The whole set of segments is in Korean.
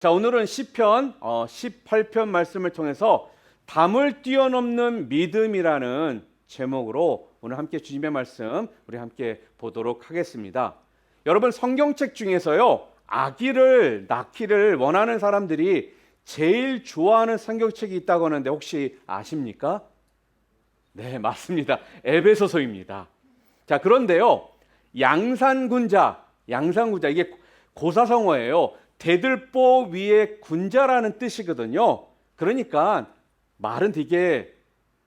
자, 오늘은 시편 18편 말씀을 통해서 담을 뛰어넘는 믿음이라는 제목으로 오늘 함께 주님의 말씀 우리 함께 보도록 하겠습니다. 여러분, 성경책 중에서요, 아기를 낳기를 원하는 사람들이 제일 좋아하는 성경책이 있다고 하는데 혹시 아십니까? 네, 맞습니다. 에베소서입니다. 자, 그런데요, 양산군자 이게 고사성어예요. 대들보 위에 군자라는 뜻이거든요. 그러니까 말은 되게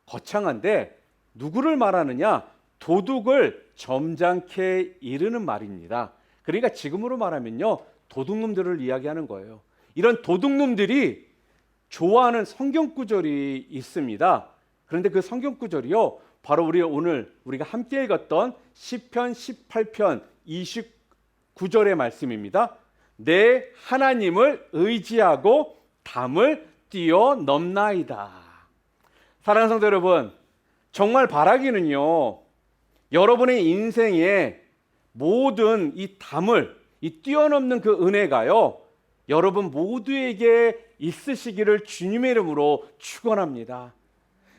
거창한데 누구를 말하느냐? 도둑을 점잖게 이르는 말입니다. 그러니까 지금으로 말하면요, 도둑놈들을 이야기하는 거예요. 이런 도둑놈들이 좋아하는 성경 구절이 있습니다. 그런데 그 성경 구절이요, 바로 오늘 우리가 함께 읽었던 시편 18편 29절의 말씀입니다. 내 하나님을 의지하고 담을 뛰어넘나이다. 사랑하는 성도 여러분, 정말 바라기는요, 여러분의 인생에 모든 이 담을, 이 뛰어넘는 그 은혜가요, 여러분 모두에게 있으시기를 주님의 이름으로 축원합니다.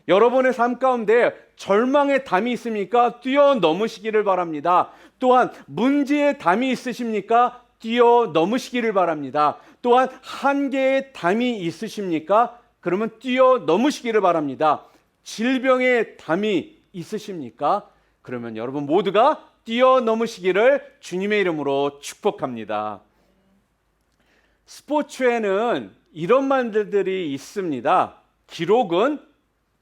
여러분의 삶 가운데 절망의 담이 있습니까? 뛰어넘으시기를 바랍니다. 또한 문제의 담이 있으십니까? 뛰어넘으시기를 바랍니다. 또한 한계의 담이 있으십니까? 그러면 뛰어넘으시기를 바랍니다. 질병의 담이 있으십니까? 그러면 여러분 모두가 뛰어넘으시기를 주님의 이름으로 축복합니다. 스포츠에는 이런 말들이 있습니다. 기록은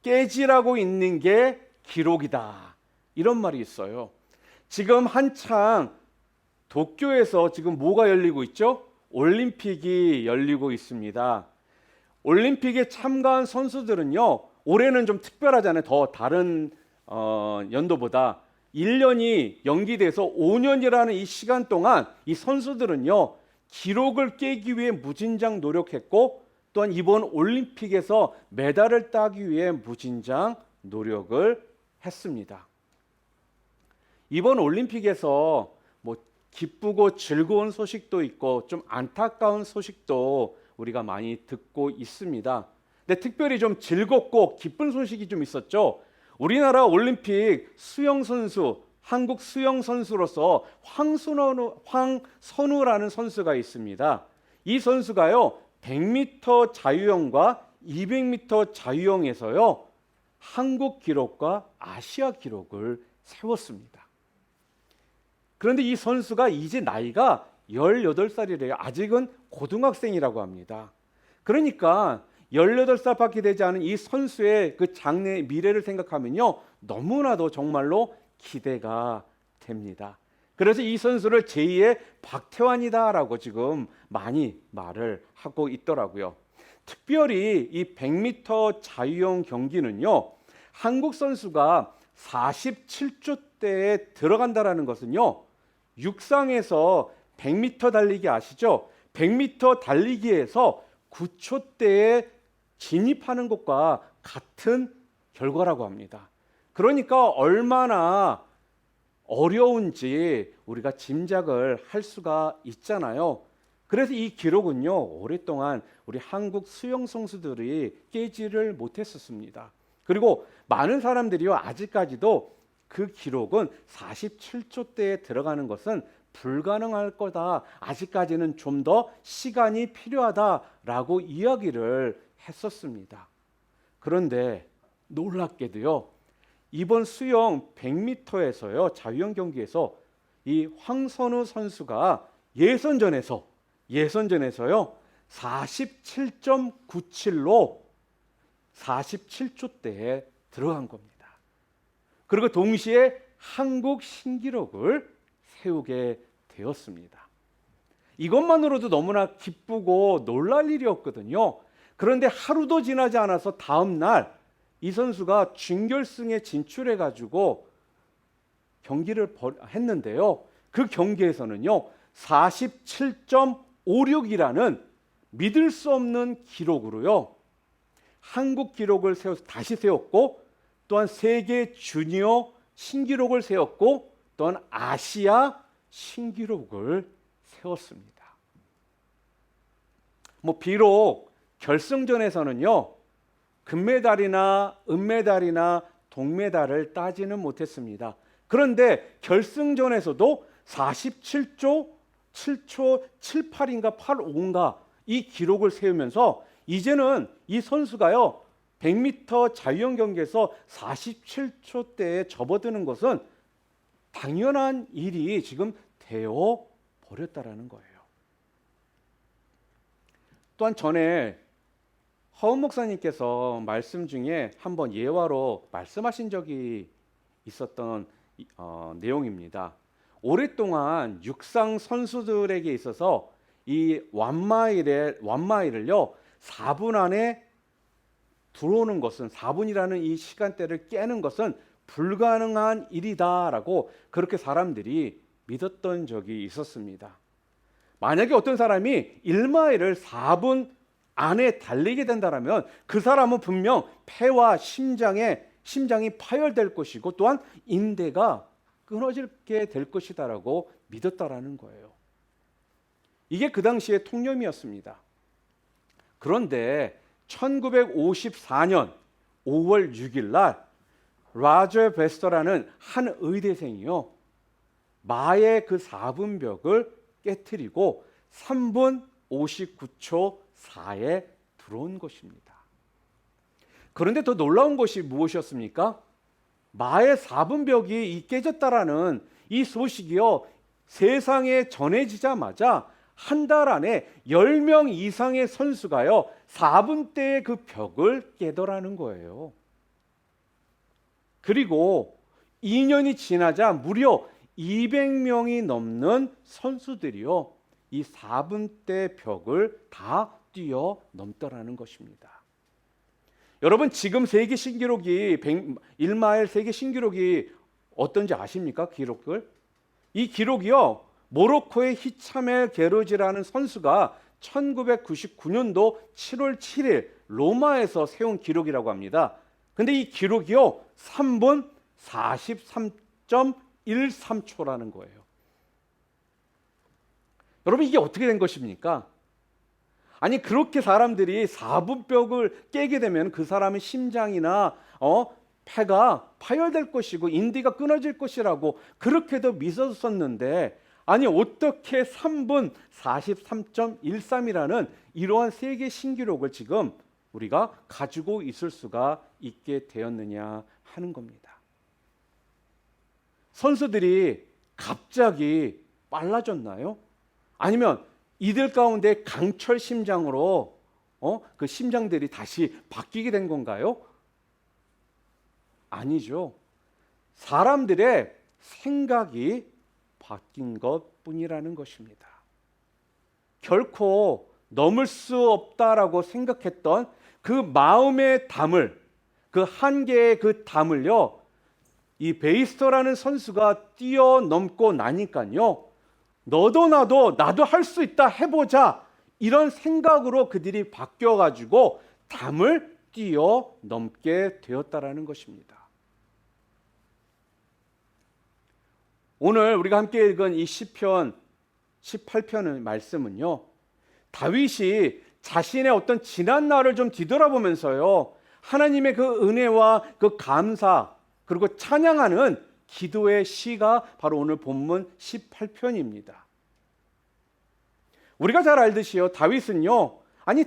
깨지라고 있는 게 기록이다. 이런 말이 있어요. 지금 한창 도쿄에서 지금 뭐가 열리고 있죠? 올림픽이 열리고 있습니다. 올림픽에 참가한 선수들은요, 올해는 좀 특별하잖아요. 더 다른 연도보다 1년이 연기돼서 5년이라는 이 시간 동안 이 선수들은요, 기록을 깨기 위해 무진장 노력했고, 또한 이번 올림픽에서 메달을 따기 위해 무진장 노력을 했습니다. 이번 올림픽에서 기쁘고 즐거운 소식도 있고 좀 안타까운 소식도 우리가 많이 듣고 있습니다. 근데 특별히 좀 즐겁고 기쁜 소식이 좀 있었죠. 우리나라 올림픽 수영 선수, 한국 수영 선수로서 황선우라는 선수가 있습니다. 이 선수가요, 100m 자유형과 200m 자유형에서요, 한국 기록과 아시아 기록을 세웠습니다. 그런데 이 선수가 이제 나이가 18살이래요. 아직은 고등학생이라고 합니다. 그러니까 18살밖에 되지 않은 이 선수의 그 장래 미래를 생각하면요, 너무나도 정말로 기대가 됩니다. 그래서 이 선수를 제2의 박태환이다라고 지금 많이 말을 하고 있더라고요. 특별히 이 100m 자유형 경기는요, 한국 선수가 47초대에 들어간다라는 것은요, 육상에서 100m 달리기 아시죠? 100m 달리기에서 9초대에 진입하는 것과 같은 결과라고 합니다. 그러니까 얼마나 어려운지 우리가 짐작을 할 수가 있잖아요. 그래서 이 기록은요, 오랫동안 우리 한국 수영 선수들이 깨지를 못했었습니다. 그리고 많은 사람들이요, 아직까지도 그 기록은 47초대에 들어가는 것은 불가능할 거다. 아직까지는 좀 더 시간이 필요하다라고 이야기를 했었습니다. 그런데 놀랍게도요, 이번 수영 100m에서요, 자유형 경기에서 이 황선우 선수가 예선전에서요 47.97로 47초대에 들어간 겁니다. 그리고 동시에 한국 신기록을 세우게 되었습니다. 이것만으로도 너무나 기쁘고 놀랄 일이었거든요. 그런데 하루도 지나지 않아서 다음 날 이 선수가 준결승에 진출해 가지고 경기를 했는데요. 그 경기에서는요, 47.56이라는 믿을 수 없는 기록으로요, 한국 기록을 다시 세웠고, 또한 세계 주니어 신기록을 세웠고, 또한 아시아 신기록을 세웠습니다. 비록 결승전에서는요, 금메달이나 은메달이나 동메달을 따지는 못했습니다. 그런데 결승전에서도 47조 7초 78인가 85인가 이 기록을 세우면서 이제는 이 선수가요, 100m 자유형 경기에서 47초대에 접어드는 것은 당연한 일이 지금 되어 버렸다라는 거예요. 또한 전에 허은 목사님께서 말씀 중에 한번 예화로 말씀하신 적이 있었던 내용입니다. 오랫동안 육상 선수들에게 있어서 이 완마일을요 4분 안에 들어오는 것은 4분이라는 이 시간대를 깨는 것은 불가능한 일이다라고 그렇게 사람들이 믿었던 적이 있었습니다. 만약에 어떤 사람이 1마일을 4분 안에 달리게 된다면 그 사람은 분명 폐와 심장이 파열될 것이고 또한 인대가 끊어지게 될 것이다라고 믿었다라는 거예요. 이게 그 당시의 통념이었습니다. 그런데 1954년 5월 6일 날 라저 베스터라는 한 의대생이요, 마의 그 4분벽을 깨트리고 3분 59초 4에 들어온 것입니다. 그런데 더 놀라운 것이 무엇이었습니까? 마의 4분벽이 깨졌다라는 이 소식이요, 세상에 전해지자마자 한 달 안에 10명 이상의 선수가요 4분대의 그 벽을 깨더라는 거예요. 그리고 2년이 지나자 무려 200명이 넘는 선수들이요 이 4분대 벽을 다 뛰어넘더라는 것입니다. 여러분, 지금 세계 신기록이 1마일 세계 신기록이 어떤지 아십니까? 기록을? 이 기록이요, 모로코의 히차멜 게르지라는 선수가 1999년도 7월 7일 로마에서 세운 기록이라고 합니다. 근데 이 기록이요 3분 43.13초라는 거예요. 여러분, 이게 어떻게 된 것입니까? 아니, 그렇게 사람들이 4분벽을 깨게 되면 그 사람의 심장이나 폐가 파열될 것이고 인대가 끊어질 것이라고 그렇게도 믿었었는데, 아니 어떻게 3분 43.13이라는 이러한 세계 신기록을 지금 우리가 가지고 있을 수가 있게 되었느냐 하는 겁니다. 선수들이 갑자기 빨라졌나요? 아니면 이들 가운데 강철 심장으로 그 심장들이 다시 바뀌게 된 건가요? 아니죠. 사람들의 생각이 바뀐 것뿐이라는 것입니다. 결코 넘을 수 없다라고 생각했던 그 마음의 담을, 그 한계의 그 담을요, 이 베이스터라는 선수가 뛰어넘고 나니까요, 너도 나도 할 수 있다, 해보자, 이런 생각으로 그들이 바뀌어가지고 담을 뛰어넘게 되었다라는 것입니다. 오늘 우리가 함께 읽은 이 시편 18편의 말씀은요, 다윗이 자신의 어떤 지난 날을 좀 뒤돌아보면서요, 하나님의 그 은혜와 그 감사 그리고 찬양하는 기도의 시가 바로 오늘 본문 18편입니다. 우리가 잘 알듯이요, 다윗은요,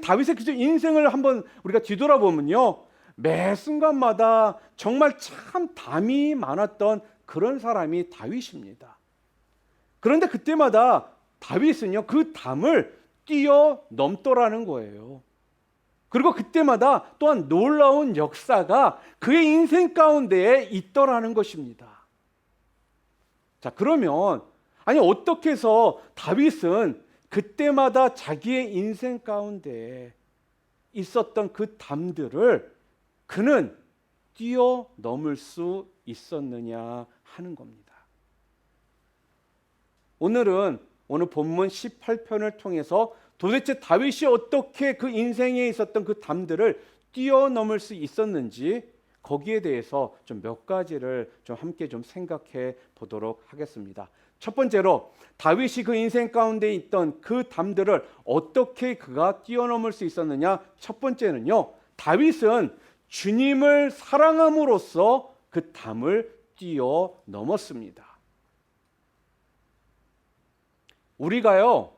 다윗의 그 인생을 한번 우리가 뒤돌아보면요, 매 순간마다 정말 참 담이 많았던 그런 사람이 다윗입니다. 그런데 그때마다 다윗은요, 그 담을 뛰어넘더라는 거예요. 그리고 그때마다 또한 놀라운 역사가 그의 인생 가운데에 있더라는 것입니다. 자, 그러면 어떻게 해서 다윗은 그때마다 자기의 인생 가운데에 있었던 그 담들을 그는 뛰어넘을 수 있었느냐 하는 겁니다. 오늘 본문 18편을 통해서 도대체 다윗이 어떻게 그 인생에 있었던 그 담들을 뛰어넘을 수 있었는지, 거기에 대해서 좀 몇 가지를 좀 함께 좀 생각해 보도록 하겠습니다. 첫 번째로 다윗이 그 인생 가운데 있던 그 담들을 어떻게 그가 뛰어넘을 수 있었느냐? 첫 번째는요, 다윗은 주님을 사랑함으로써 그 담을 뛰어넘었습니다. 우리가요,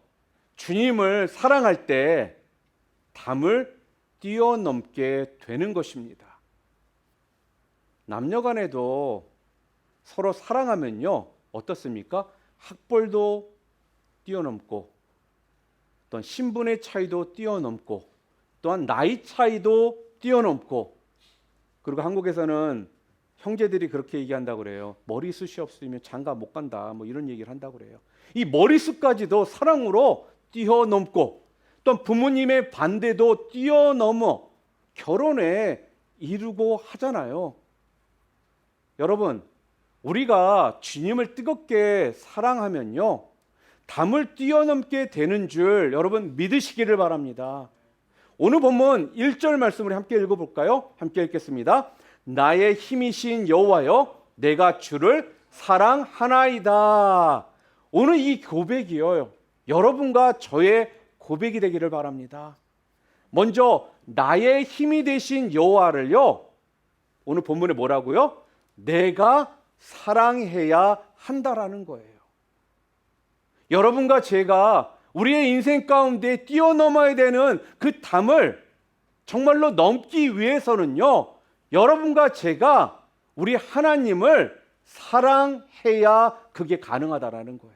주님을 사랑할 때 담을 뛰어넘게 되는 것입니다. 남녀 간에도 서로 사랑하면요, 어떻습니까? 학벌도 뛰어넘고, 또한 신분의 차이도 뛰어넘고, 또한 나이 차이도 뛰어넘고, 그리고 한국에서는 형제들이 그렇게 얘기한다고 그래요. 머리숱이 없으면 장가 못 간다, 뭐 이런 얘기를 한다고 그래요. 이 머리숱까지도 사랑으로 뛰어넘고, 또 부모님의 반대도 뛰어넘어 결혼에 이루고 하잖아요. 여러분, 우리가 주님을 뜨겁게 사랑하면요, 담을 뛰어넘게 되는 줄 여러분 믿으시기를 바랍니다. 오늘 본문 1절 말씀을 함께 읽어볼까요? 함께 읽겠습니다. 나의 힘이신 여호와여, 내가 주를 사랑하나이다. 오늘 이 고백이요, 여러분과 저의 고백이 되기를 바랍니다. 먼저 나의 힘이 되신 여호와를요, 오늘 본문에 뭐라고요? 내가 사랑해야 한다라는 거예요. 여러분과 제가 우리의 인생 가운데 뛰어넘어야 되는 그 담을 정말로 넘기 위해서는요, 여러분과 제가 우리 하나님을 사랑해야 그게 가능하다라는 거예요.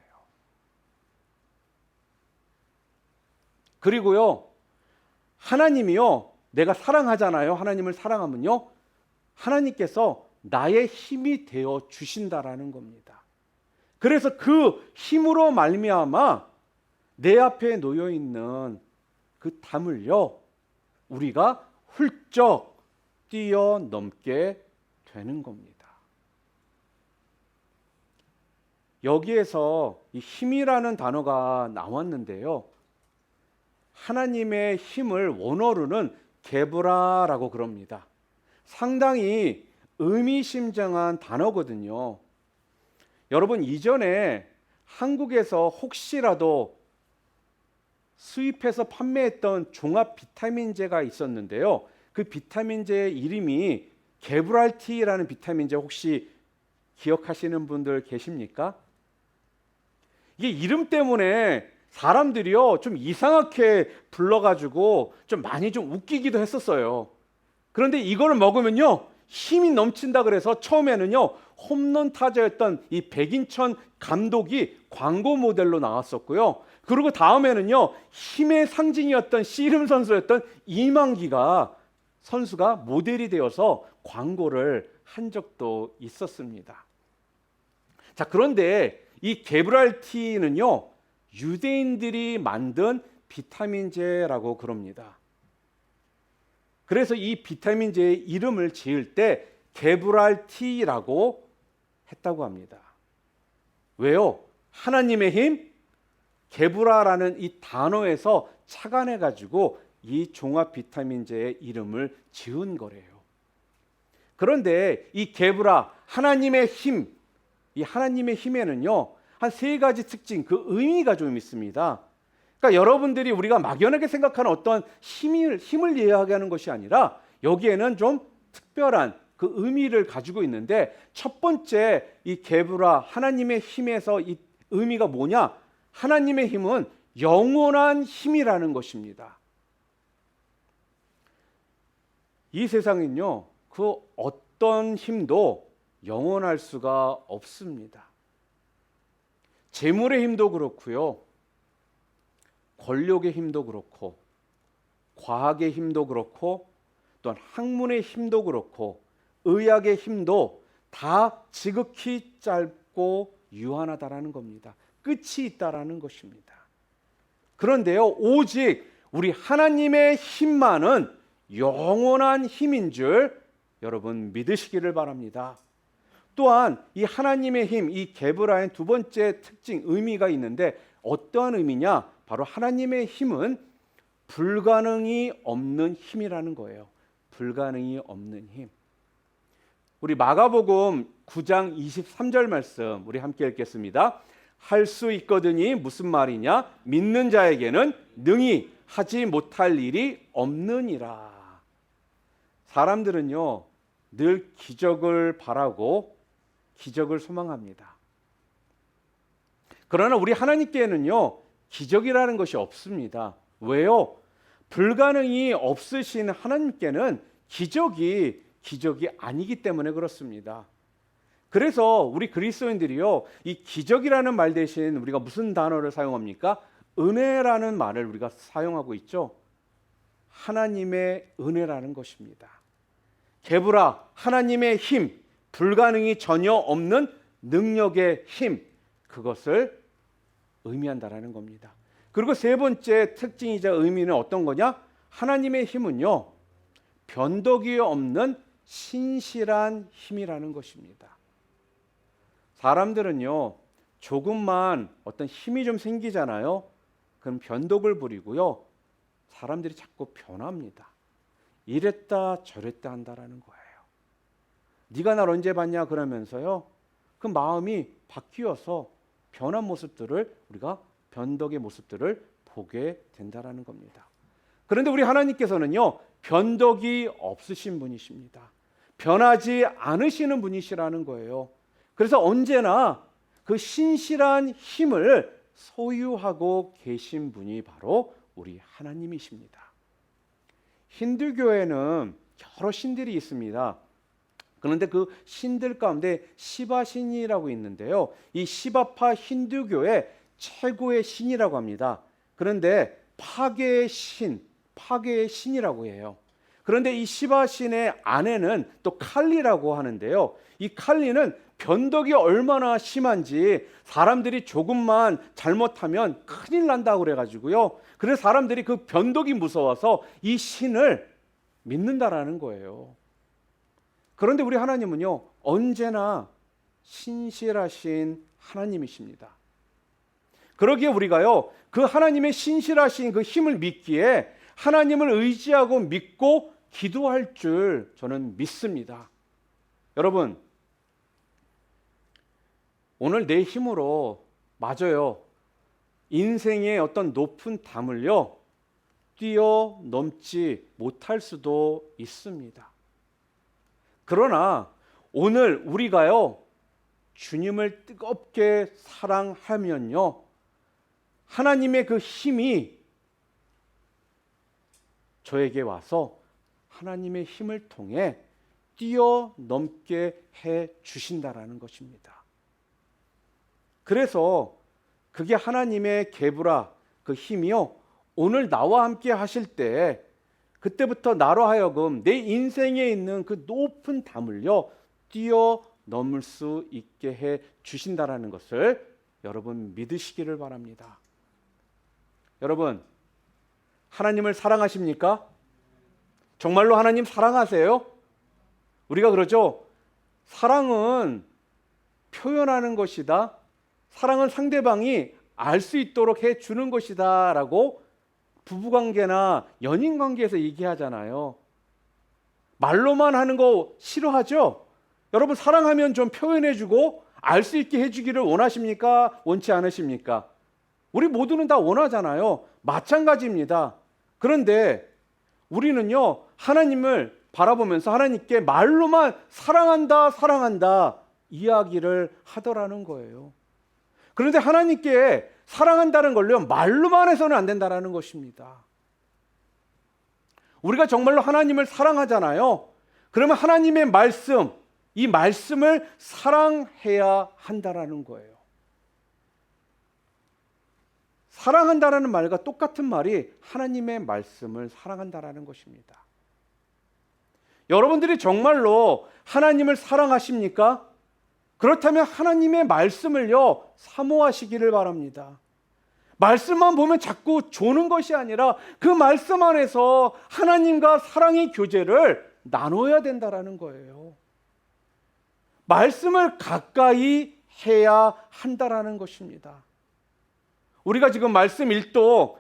그리고요, 하나님이요, 내가 사랑하잖아요. 하나님을 사랑하면요, 하나님께서 나의 힘이 되어 주신다라는 겁니다. 그래서 그 힘으로 말미암아 내 앞에 놓여 있는 그 담을요, 우리가 훌쩍 뛰어넘게 되는 겁니다. 여기에서 이 힘이라는 단어가 나왔는데요, 하나님의 힘을 원어로는 게브라라고 그럽니다. 상당히 의미심장한 단어거든요. 여러분, 이전에 한국에서 혹시라도 수입해서 판매했던 종합 비타민제가 있었는데요, 그 비타민제의 이름이 게브랄티라는 비타민제, 혹시 기억하시는 분들 계십니까? 이게 이름 때문에 사람들이요, 좀 이상하게 불러가지고 좀 많이 좀 웃기기도 했었어요. 그런데 이거를 먹으면요, 힘이 넘친다 그래서 처음에는요, 홈런 타자였던 이 백인천 감독이 광고 모델로 나왔었고요. 그리고 다음에는요, 힘의 상징이었던 씨름 선수였던 이만기가 선수가 모델이 되어서 광고를 한 적도 있었습니다. 자, 그런데 이 게브랄티는요, 유대인들이 만든 비타민제라고 그럽니다. 그래서 이 비타민제의 이름을 지을 때 게브랄티라고 했다고 합니다. 왜요? 하나님의 힘, 게브라라는 이 단어에서 착안해 가지고 이 종합 비타민제의 이름을 지은 거래요. 그런데 이 게브라, 하나님의 힘, 이 하나님의 힘에는요, 한 세 가지 특징, 그 의미가 좀 있습니다. 그러니까 여러분들이 우리가 막연하게 생각하는 어떤 힘을 이야기하는 것이 아니라 여기에는 좀 특별한 그 의미를 가지고 있는데, 첫 번째 이 게브라, 하나님의 힘에서 이 의미가 뭐냐? 하나님의 힘은 영원한 힘이라는 것입니다. 이 세상은요, 그 어떤 힘도 영원할 수가 없습니다. 재물의 힘도 그렇고요, 권력의 힘도 그렇고, 과학의 힘도 그렇고, 또한 학문의 힘도 그렇고, 의학의 힘도 다 지극히 짧고 유한하다라는 겁니다. 끝이 있다라는 것입니다. 그런데요, 오직 우리 하나님의 힘만은 영원한 힘인 줄 여러분 믿으시기를 바랍니다. 또한 이 하나님의 힘, 이 게브라의 두 번째 특징, 의미가 있는데 어떠한 의미냐? 바로 하나님의 힘은 불가능이 없는 힘이라는 거예요. 불가능이 없는 힘. 우리 마가복음 9장 23절 말씀 우리 함께 읽겠습니다. 할 수 있거든이 무슨 말이냐? 믿는 자에게는 능히 하지 못할 일이 없느니라. 사람들은요, 늘 기적을 바라고 기적을 소망합니다. 그러나 우리 하나님께는요, 기적이라는 것이 없습니다. 왜요? 불가능이 없으신 하나님께는 기적이 아니기 때문에 그렇습니다. 그래서 우리 그리스도인들이요, 이 기적이라는 말 대신 우리가 무슨 단어를 사용합니까? 은혜라는 말을 우리가 사용하고 있죠. 하나님의 은혜라는 것입니다. 게브라, 하나님의 힘, 불가능이 전혀 없는 능력의 힘, 그것을 의미한다라는 겁니다. 그리고 세 번째 특징이자 의미는 어떤 거냐? 하나님의 힘은요, 변덕이 없는 신실한 힘이라는 것입니다. 사람들은요, 조금만 어떤 힘이 좀 생기잖아요. 그럼 변덕을 부리고요, 사람들이 자꾸 변합니다. 이랬다 저랬다 한다라는 거예요. 네가 날 언제 봤냐 그러면서요, 그 마음이 바뀌어서 변한 모습들을, 우리가 변덕의 모습들을 보게 된다라는 겁니다. 그런데 우리 하나님께서는요, 변덕이 없으신 분이십니다. 변하지 않으시는 분이시라는 거예요. 그래서 언제나 그 신실한 힘을 소유하고 계신 분이 바로 우리 하나님이십니다. 힌두교에는 여러 신들이 있습니다. 그런데 그 신들 가운데 시바 신이라고 있는데요, 이 시바파 힌두교의 최고의 신이라고 합니다. 그런데 파괴의 신이라고 해요. 그런데 이 시바 신의 아내는 또 칼리라고 하는데요, 이 칼리는 변덕이 얼마나 심한지 사람들이 조금만 잘못하면 큰일 난다고 그래가지고요, 그래서 사람들이 그 변덕이 무서워서 이 신을 믿는다라는 거예요. 그런데 우리 하나님은요, 언제나 신실하신 하나님이십니다. 그러기에 우리가요, 그 하나님의 신실하신 그 힘을 믿기에 하나님을 의지하고 믿고 기도할 줄 저는 믿습니다. 여러분, 오늘 내 힘으로, 맞아요, 인생의 어떤 높은 담을요, 뛰어넘지 못할 수도 있습니다. 그러나 오늘 우리가요, 주님을 뜨겁게 사랑하면요, 하나님의 그 힘이 저에게 와서 하나님의 힘을 통해 뛰어넘게 해 주신다라는 것입니다. 그래서 그게 하나님의 게브라, 그 힘이요, 오늘 나와 함께 하실 때 그때부터 나로 하여금 내 인생에 있는 그 높은 담을요, 뛰어넘을 수 있게 해 주신다라는 것을 여러분 믿으시기를 바랍니다. 여러분, 하나님을 사랑하십니까? 정말로 하나님 사랑하세요? 우리가 그러죠, 사랑은 표현하는 것이다, 사랑은 상대방이 알 수 있도록 해주는 것이다 라고 부부관계나 연인관계에서 얘기하잖아요. 말로만 하는 거 싫어하죠? 여러분, 사랑하면 좀 표현해주고 알 수 있게 해주기를 원하십니까? 원치 않으십니까? 우리 모두는 다 원하잖아요. 마찬가지입니다. 그런데 우리는요, 하나님을 바라보면서 하나님께 말로만 사랑한다 이야기를 하더라는 거예요. 그런데 하나님께 사랑한다는 걸요, 말로만 해서는 안 된다라는 것입니다. 우리가 정말로 하나님을 사랑하잖아요. 그러면 하나님의 말씀, 이 말씀을 사랑해야 한다라는 거예요. 사랑한다라는 말과 똑같은 말이 하나님의 말씀을 사랑한다라는 것입니다. 여러분들이 정말로 하나님을 사랑하십니까? 그렇다면 하나님의 말씀을요, 사모하시기를 바랍니다. 말씀만 보면 자꾸 조는 것이 아니라 그 말씀 안에서 하나님과 사랑의 교제를 나눠야 된다라는 거예요. 말씀을 가까이 해야 한다라는 것입니다. 우리가 지금 말씀 일독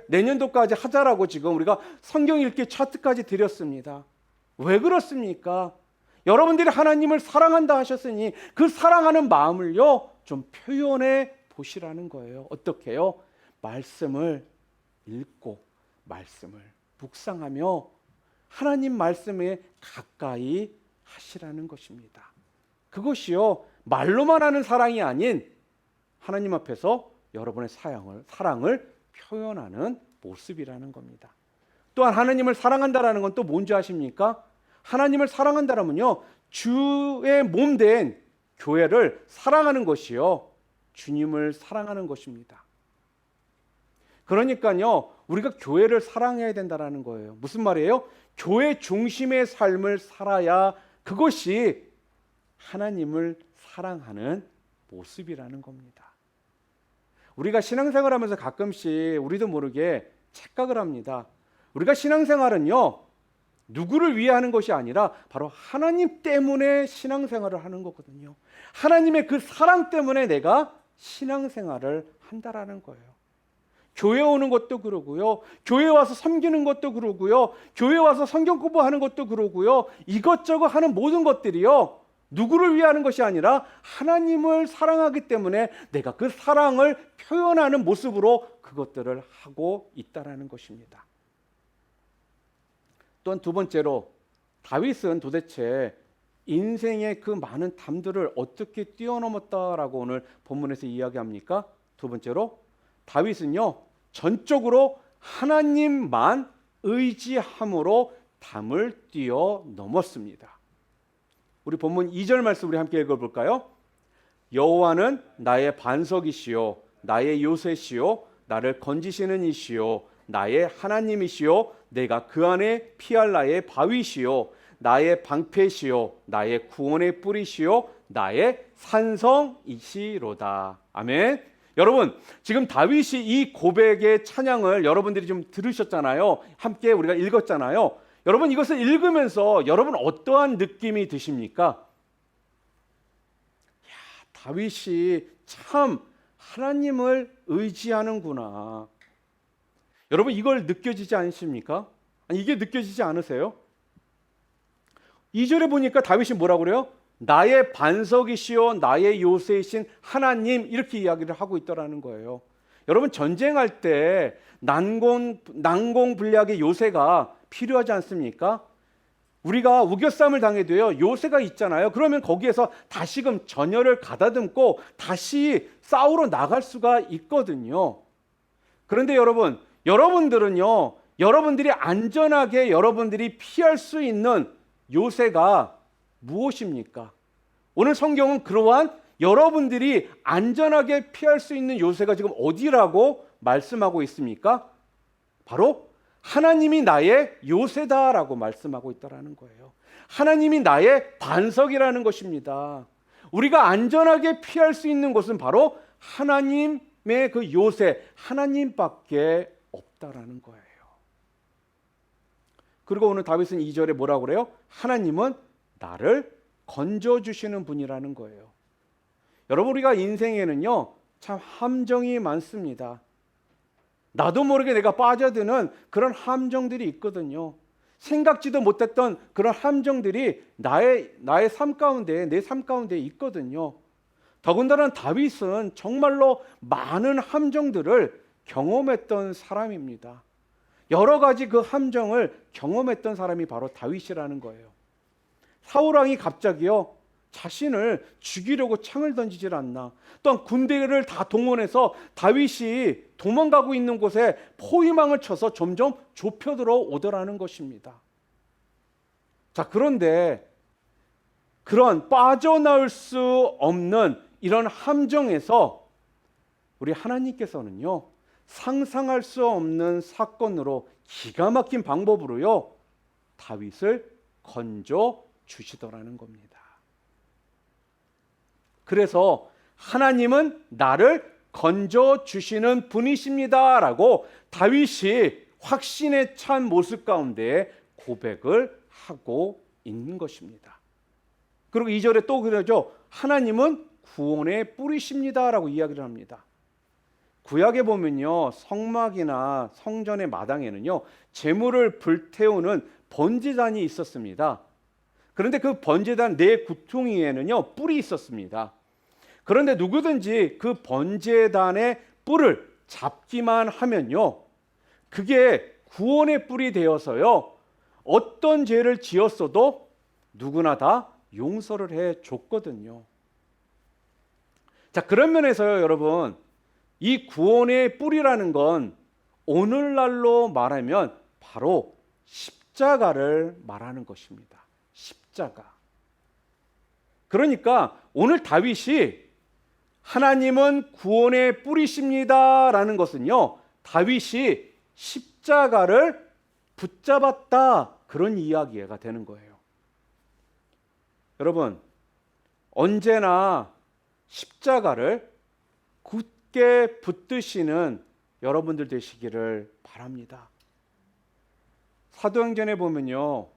내년도까지 하자라고 지금 우리가 성경 읽기 차트까지 드렸습니다. 왜 그렇습니까? 여러분들이 하나님을 사랑한다 하셨으니 그 사랑하는 마음을요, 좀 표현해 보시라는 거예요. 어떻게요? 말씀을 읽고 말씀을 묵상하며 하나님 말씀에 가까이 하시라는 것입니다. 그것이요, 말로만 하는 사랑이 아닌 하나님 앞에서 여러분의 사랑을 표현하는 모습이라는 겁니다. 또한 하나님을 사랑한다라는 건 또 뭔지 아십니까? 하나님을 사랑한다라면요, 주의 몸 된 교회를 사랑하는 것이요, 주님을 사랑하는 것입니다. 그러니까요, 우리가 교회를 사랑해야 된다라는 거예요. 무슨 말이에요? 교회 중심의 삶을 살아야 그것이 하나님을 사랑하는 모습이라는 겁니다. 우리가 신앙생활하면서 가끔씩 우리도 모르게 착각을 합니다. 우리가 신앙생활은요, 누구를 위해 하는 것이 아니라 바로 하나님 때문에 신앙생활을 하는 거거든요. 하나님의 그 사랑 때문에 내가 신앙생활을 한다라는 거예요. 교회 오는 것도 그러고요, 교회 와서 섬기는 것도 그러고요, 교회 와서 성경 공부하는 것도 그러고요, 이것저것 하는 모든 것들이요, 누구를 위해 하는 것이 아니라 하나님을 사랑하기 때문에 내가 그 사랑을 표현하는 모습으로 그것들을 하고 있다라는 것입니다. 또한 두 번째로, 다윗은 도대체 인생의 그 많은 담들을 어떻게 뛰어넘었다라고 오늘 본문에서 이야기합니까? 두 번째로, 다윗은요, 전적으로 하나님만 의지함으로 담을 뛰어넘었습니다. 우리 본문 2절 말씀 우리 함께 읽어볼까요? 여호와는 나의 반석이시요 나의 요새시요 나를 건지시는 이시요 나의 하나님이시요 내가 그 안에 피할 나의 바위시요 나의 방패시요 나의 구원의 뿌리시요 나의 산성이시로다. 아멘. 여러분, 지금 다윗이 이 고백의 찬양을 여러분들이 좀 들으셨잖아요. 함께 우리가 읽었잖아요. 여러분, 이것을 읽으면서 여러분 어떠한 느낌이 드십니까? 다윗이 참 하나님을 의지하는구나. 여러분, 이걸 느껴지지 않으십니까? 아니, 이게 느껴지지 않으세요? 2절에 보니까 다윗이 뭐라고 그래요? 나의 반석이시요 나의 요새이신 하나님, 이렇게 이야기를 하고 있더라는 거예요. 여러분, 전쟁할 때 난공불락의 요새가 필요하지 않습니까? 우리가 우겨싸움을 당해도요, 요새가 있잖아요. 그러면 거기에서 다시금 전열을 가다듬고 다시 싸우러 나갈 수가 있거든요. 그런데 여러분들은요, 여러분들이 안전하게 여러분들이 피할 수 있는 요새가 무엇입니까? 오늘 성경은 그러한 여러분들이 안전하게 피할 수 있는 요새가 지금 어디라고 말씀하고 있습니까? 바로 하나님이 나의 요새다라고 말씀하고 있다라는 거예요. 하나님이 나의 반석이라는 것입니다. 우리가 안전하게 피할 수 있는 곳은 바로 하나님의 그 요새, 하나님밖에 없다라는 거예요. 그리고 오늘 다윗은 2절에 뭐라고 그래요? 하나님은 나를 건져주시는 분이라는 거예요. 여러분, 우리가 인생에는요, 참 함정이 많습니다. 나도 모르게 내가 빠져드는 그런 함정들이 있거든요. 생각지도 못했던 그런 함정들이 나의 삶 가운데, 내 삶 가운데 있거든요. 더군다나 다윗은 정말로 많은 함정들을 경험했던 사람입니다. 여러 가지 그 함정을 경험했던 사람이 바로 다윗이라는 거예요. 사울왕이 갑자기요, 자신을 죽이려고 창을 던지질 않나. 또한 군대를 다 동원해서 다윗이 도망가고 있는 곳에 포위망을 쳐서 점점 좁혀 들어오더라는 것입니다. 자, 그런데 그런 빠져나올 수 없는 이런 함정에서 우리 하나님께서는요, 상상할 수 없는 사건으로 기가 막힌 방법으로요, 다윗을 건져 주시더라는 겁니다. 그래서 하나님은 나를 건져 주시는 분이십니다라고 다윗이 확신에 찬 모습 가운데 고백을 하고 있는 것입니다. 그리고 2절에 또 그러죠. 하나님은 구원의 뿌리십니다라고 이야기를 합니다. 구약에 보면요, 성막이나 성전의 마당에는요, 제물을 불태우는 번제단이 있었습니다. 그런데 그 번제단 네 구퉁이에는요, 뿔이 있었습니다. 그런데 누구든지 그 번제단의 뿔을 잡기만 하면요, 그게 구원의 뿔이 되어서요, 어떤 죄를 지었어도 누구나 다 용서를 해 줬거든요. 자, 그런 면에서요, 여러분, 이 구원의 뿔이라는 건 오늘날로 말하면 바로 십자가를 말하는 것입니다. 십자가. 그러니까 오늘 다윗이 하나님은 구원의 뿔이십니다 라는 것은요, 다윗이 십자가를 붙잡았다, 그런 이야기가 되는 거예요. 여러분, 언제나 십자가를 굳게 붙드시는 여러분들 되시기를 바랍니다. 사도행전에 보면요,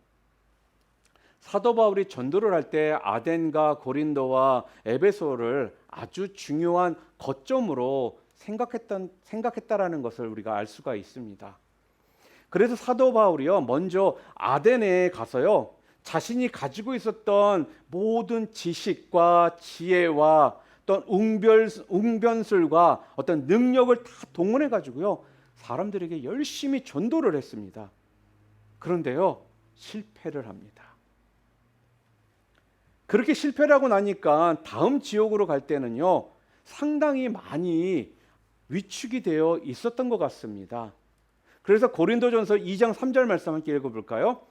사도 바울이 전도를 할 때 아덴과 고린도와 에베소를 아주 중요한 거점으로 생각했다라는 것을 우리가 알 수가 있습니다. 그래서 사도 바울이요, 먼저 아덴에 가서요, 자신이 가지고 있었던 모든 지식과 지혜와 어떤 웅변술과 어떤 능력을 다 동원해 가지고요, 사람들에게 열심히 전도를 했습니다. 그런데요, 실패를 합니다. 그렇게 실패를 하고 나니까 다음 지역으로 갈 때는요, 상당히 많이 위축이 되어 있었던 것 같습니다. 그래서 고린도전서 2장 3절 말씀 함께 읽어볼까요?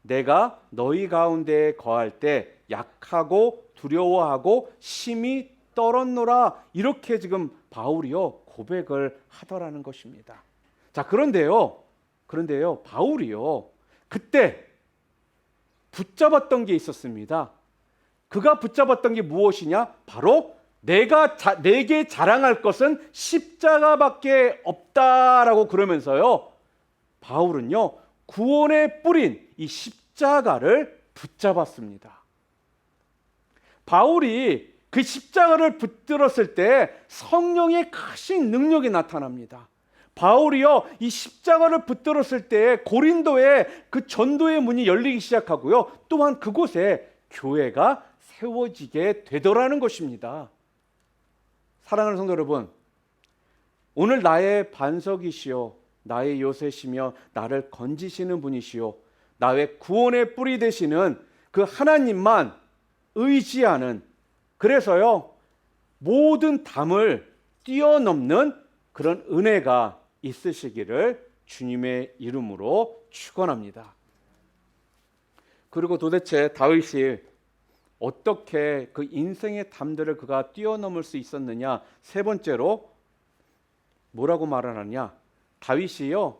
내가 너희 가운데 거할 때 약하고 두려워하고 심히 떨었노라, 이렇게 지금 바울이요 고백을 하더라는 것입니다. 자, 그런데요 바울이요 그때 붙잡았던 게 있었습니다. 그가 붙잡았던 게 무엇이냐? 바로 내게 자랑할 것은 십자가밖에 없다라고 그러면서요, 바울은요 구원의 뿔인 이 십자가를 붙잡았습니다. 바울이 그 십자가를 붙들었을 때 성령의 크신 능력이 나타납니다. 바울이요 이 십자가를 붙들었을 때 고린도에 그 전도의 문이 열리기 시작하고요, 또한 그곳에 교회가 세워지게 되더라는 것입니다. 사랑하는 성도 여러분, 오늘 나의 반석이시요 나의 요새시며 나를 건지시는 분이시요 나의 구원의 뿔이 되시는 그 하나님만 의지하는, 그래서요 모든 담을 뛰어넘는 그런 은혜가 있으시기를 주님의 이름으로 축원합니다. 그리고 도대체 다윗이 어떻게 그 인생의 담들을 그가 뛰어넘을 수 있었느냐? 세 번째로 뭐라고 말을 하냐? 다윗이요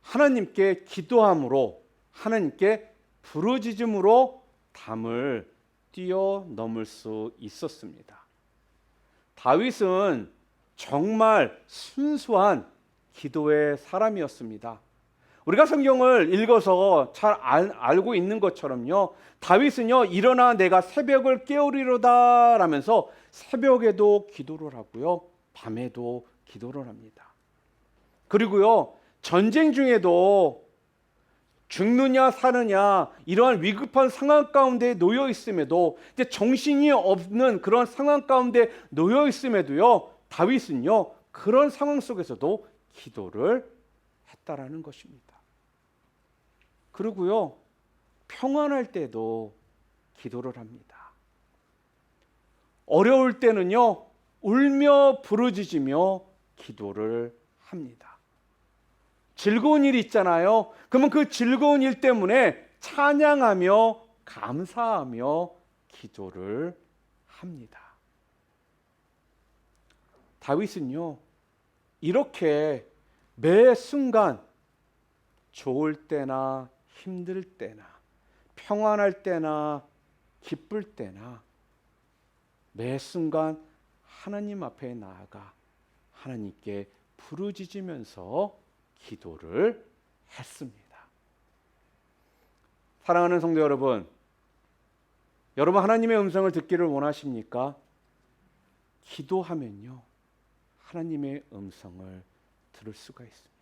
하나님께 기도함으로, 하나님께 부르짖음으로 담을 뛰어넘을 수 있었습니다. 다윗은 정말 순수한 기도의 사람이었습니다. 우리가 성경을 읽어서 잘 알고 있는 것처럼요, 다윗은요 일어나 내가 새벽을 깨우리로다 라면서 새벽에도 기도를 하고요, 밤에도 기도를 합니다. 그리고요 전쟁 중에도 죽느냐 사느냐 이러한 위급한 상황 가운데 놓여 있음에도, 이제 정신이 없는 그런 상황 가운데 놓여 있음에도요, 다윗은요 그런 상황 속에서도 기도를 했다라는 것입니다. 그리고요 평안할 때도 기도를 합니다. 어려울 때는요 울며 부르짖으며 기도를 합니다. 즐거운 일이 있잖아요. 그러면 그 즐거운 일 때문에 찬양하며 감사하며 기도를 합니다. 다윗은요 이렇게 매 순간 좋을 때나 힘들 때나 평안할 때나 기쁠 때나 매 순간 하나님 앞에 나아가 하나님께 부르짖으면서 기도를 했습니다. 사랑하는 성도 여러분, 여러분 하나님의 음성을 듣기를 원하십니까? 기도하면요 하나님의 음성을 들을 수가 있습니다.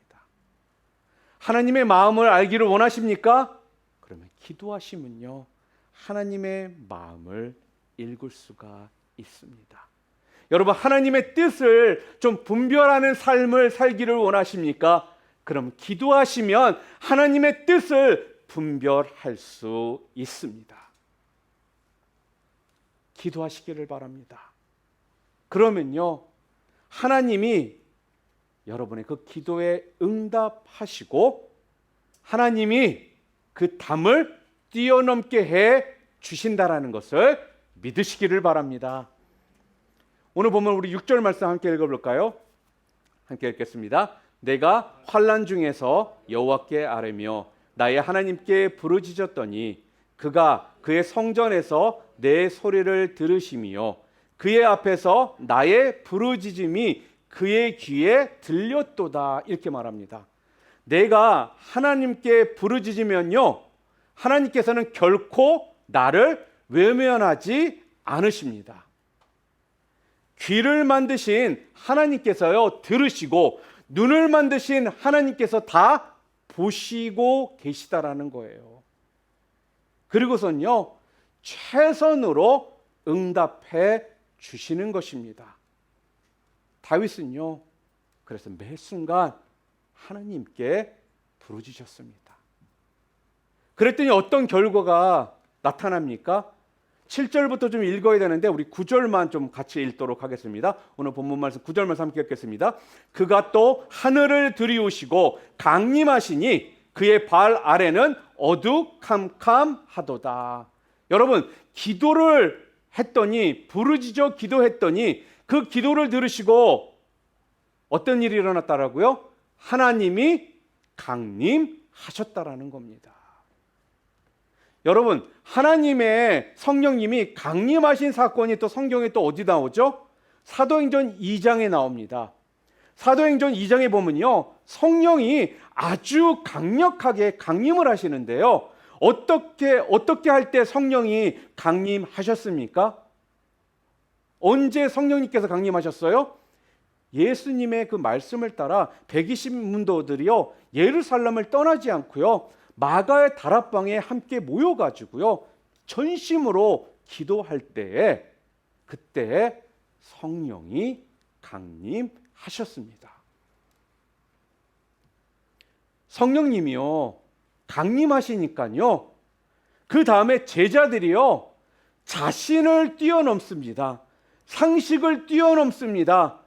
하나님의 마음을 알기를 원하십니까? 그러면 기도하시면요 하나님의 마음을 읽을 수가 있습니다. 여러분, 하나님의 뜻을 좀 분별하는 삶을 살기를 원하십니까? 그럼 기도하시면 하나님의 뜻을 분별할 수 있습니다. 기도하시기를 바랍니다. 그러면요, 하나님이 여러분의 그 기도에 응답하시고 하나님이 그 담을 뛰어넘게 해 주신다라는 것을 믿으시기를 바랍니다. 오늘 보면 우리 6절 말씀 함께 읽어볼까요? 함께 읽겠습니다. 내가 환난 중에서 여호와께 아뢰며 나의 하나님께 부르짖었더니 그가 그의 성전에서 내 소리를 들으시며 그의 앞에서 나의 부르짖음이 그의 귀에 들렸도다. 이렇게 말합니다. 내가 하나님께 부르짖으면요, 하나님께서는 결코 나를 외면하지 않으십니다. 귀를 만드신 하나님께서요 들으시고, 눈을 만드신 하나님께서 다 보시고 계시다라는 거예요. 그리고선요 최선으로 응답해 주시는 것입니다. 다윗은요 그래서 매 순간 하나님께 부르짖었습니다. 그랬더니 어떤 결과가 나타납니까? 7절부터 좀 읽어야 되는데 우리 9절만 좀 같이 읽도록 하겠습니다. 오늘 본문 말씀 9절 말씀 함께 읽겠습니다. 그가 또 하늘을 들이우시고 강림하시니 그의 발 아래는 어두캄캄하도다. 여러분, 기도를 했더니, 부르짖어 기도했더니 그 기도를 들으시고 어떤 일이 일어났다라고요? 하나님이 강림하셨다라는 겁니다. 여러분, 하나님의 성령님이 강림하신 사건이 또 성경에 또 어디 나오죠? 사도행전 2장에 나옵니다. 사도행전 2장에 보면요, 성령이 아주 강력하게 강림을 하시는데요. 어떻게 할 때 성령이 강림하셨습니까? 언제 성령님께서 강림하셨어요? 예수님의 그 말씀을 따라 120문도들이요 예루살렘을 떠나지 않고요 마가의 다락방에 함께 모여가지고요 전심으로 기도할 때에 그때 성령이 강림하셨습니다. 성령님이요 강림하시니까요 그 다음에 제자들이요 자신을 뛰어넘습니다. 상식을 뛰어넘습니다.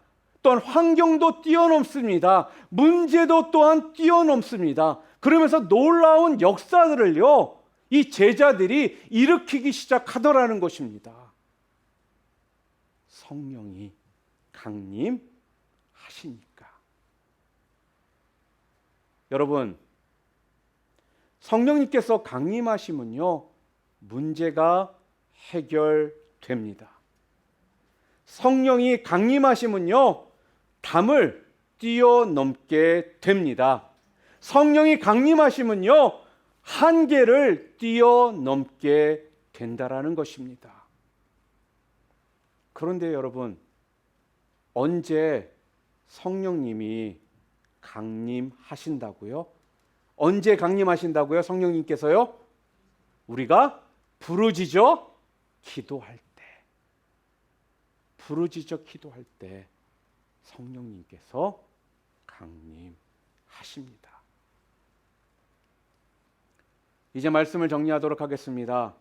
또한 환경도 뛰어넘습니다. 문제도 또한 뛰어넘습니다. 그러면서 놀라운 역사들을요 이 제자들이 일으키기 시작하더라는 것입니다. 성령이 강림하시니까. 여러분, 성령님께서 강림하시면요 문제가 해결됩니다. 성령이 강림하시면요 담을 뛰어넘게 됩니다. 성령이 강림하시면요 한계를 뛰어넘게 된다라는 것입니다. 그런데 여러분, 언제 성령님이 강림하신다고요? 언제 강림하신다고요? 성령님께서요? 우리가 부르짖어 기도할 때, 부르짖어 기도할 때 성령님께서 강림하십니다. 이제 말씀을 정리하도록 하겠습니다.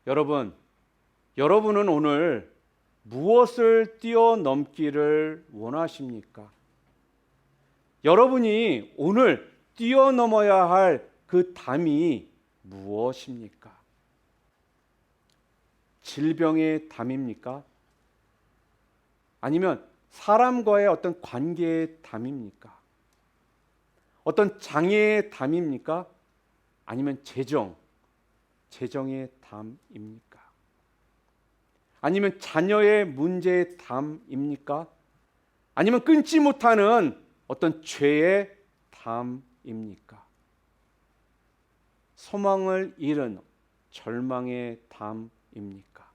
여러분은 오늘 무엇을 뛰어넘기를 원하십니까? 여러분이 오늘 뛰어넘어야 할 그 담이 무엇입니까? 질병의 담입니까? 아니면 사람과의 어떤 관계의 담입니까? 어떤 장애의 담입니까? 아니면 재정의 담입니까? 아니면 자녀의 문제의 담입니까? 아니면 끊지 못하는 어떤 죄의 담입니까? 소망을 잃은 절망의 담입니까?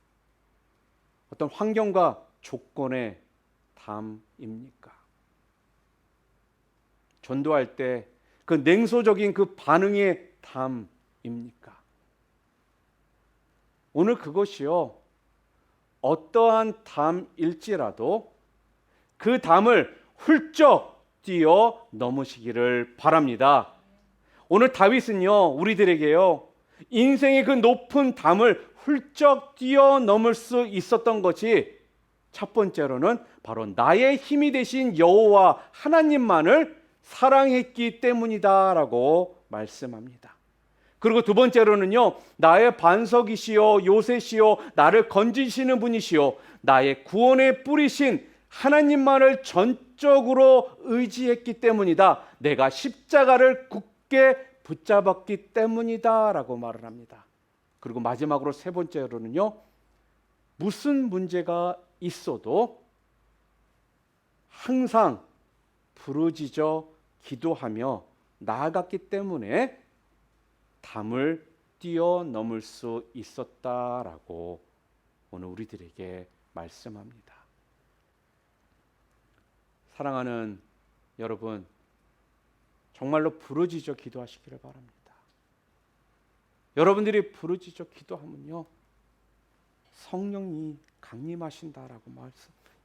어떤 환경과 조건의 담입니까? 전도할 때 그 냉소적인 그 반응의 담입니까? 오늘 그것이요 어떠한 담일지라도 그 담을 훌쩍 뛰어 넘으시기를 바랍니다. 오늘 다윗은요, 우리들에게요, 인생의 그 높은 담을 훌쩍 뛰어 넘을 수 있었던 것이 첫 번째로는 바로 나의 힘이 되신 여호와 하나님만을 사랑했기 때문이다라고 말씀합니다. 그리고 두 번째로는요, 나의 반석이시요 요새시요 나를 건지시는 분이시요 나의 구원의 뿌리신 하나님만을 전적으로 의지했기 때문이다. 내가 십자가를 굳게 붙잡았기 때문이다라고 말을 합니다. 그리고 마지막으로 세 번째로는요, 무슨 문제가 있어도 항상 부르짖어 기도하며 나아갔기 때문에 담을 뛰어넘을 수 있었다라고 오늘 우리들에게 말씀합니다. 사랑하는 여러분, 정말로 부르짖어 기도하시기를 바랍니다. 여러분들이 부르짖어 기도하면요, 성령이 강림하신다라고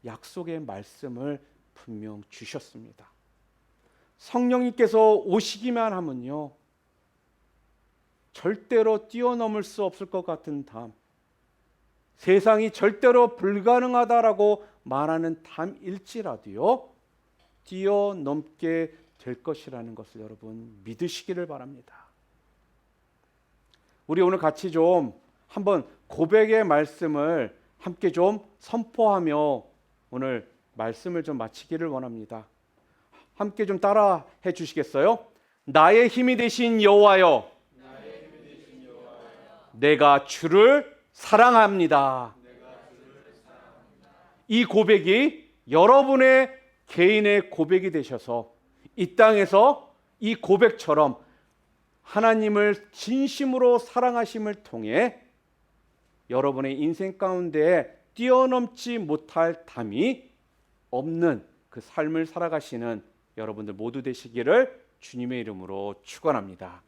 약속의 말씀을 분명 주셨습니다. 성령님께서 오시기만 하면요, 절대로 뛰어넘을 수 없을 것 같은 담, 세상이 절대로 불가능하다라고 말하는 담일지라도요, 뛰어넘게 될 것이라는 것을 여러분 믿으시기를 바랍니다. 우리 오늘 같이 좀 한번 고백의 말씀을 함께 좀 선포하며 오늘 말씀을 좀 마치기를 원합니다. 함께 좀 따라 해 주시겠어요? 나의 힘이 되신 여호와여, 내가 주를 사랑합니다. 이 고백이 여러분의 개인의 고백이 되셔서 이 땅에서 이 고백처럼 하나님을 진심으로 사랑하심을 통해 여러분의 인생 가운데 뛰어넘지 못할 담이 없는 그 삶을 살아가시는 여러분들 모두 되시기를 주님의 이름으로 축원합니다.